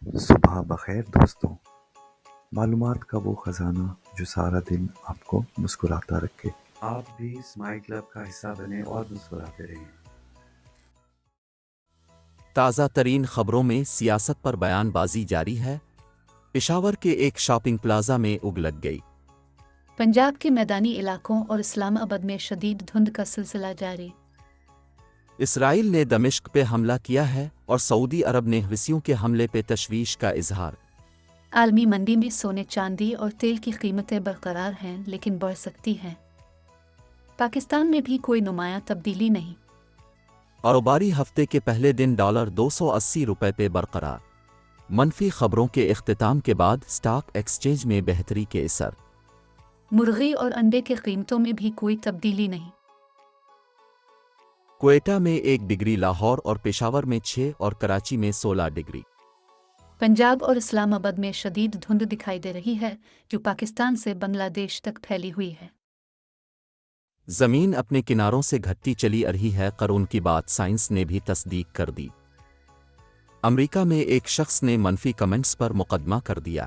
صبح بخیر دوستوں، معلومات کا وہ خزانہ جو سارا دن آپ کو مسکراتا رکھے۔ آپ بھی اسمائل کلب کا حصہ بنیں اور مسکراتے رہیں۔ تازہ ترین خبروں میں سیاست پر بیان بازی جاری ہے۔ پشاور کے ایک شاپنگ پلازا میں اگ لگ گئی۔ پنجاب کے میدانی علاقوں اور اسلام آباد میں شدید دھند کا سلسلہ جاری۔ اسرائیل نے دمشق پہ حملہ کیا ہے اور سعودی عرب نے حوثیوں کے حملے پہ تشویش کا اظہار۔ عالمی منڈی میں سونے چاندی اور تیل کی قیمتیں برقرار ہیں لیکن بڑھ سکتی ہیں۔ پاکستان میں بھی کوئی نمایاں تبدیلی نہیں۔ کاروباری ہفتے کے پہلے دن ڈالر 280 روپے پہ برقرار۔ منفی خبروں کے اختتام کے بعد سٹاک ایکسچینج میں بہتری کے اثر۔ مرغی اور انڈے کے قیمتوں میں بھی کوئی تبدیلی نہیں۔ کوئٹہ میں 1 ڈگری، لاہور اور پشاور میں 6 اور کراچی میں 16 ڈگری۔ پنجاب اور اسلام آباد میں شدید دھند دکھائی دے رہی ہے جو پاکستان سے بنگلہ دیش تک پھیلی ہوئی ہے۔ زمین اپنے کناروں سے گھٹتی چلی آ رہی ہے، قرون کی بات سائنس نے بھی تصدیق کر دی۔ امریکہ میں ایک شخص نے منفی کمنٹس پر مقدمہ کر دیا۔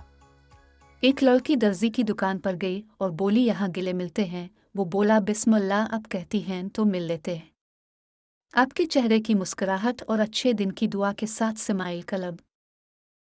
ایک لڑکی درزی کی دکان پر گئی اور بولی یہاں گلے ملتے ہیں۔ وہ بولا بسم اللہ، اب کہتی ہیں تو مل لیتے ہیں۔ آپ کے چہرے کی مسکراہٹ اور اچھے دن کی دعا کے ساتھ سمائل کلب۔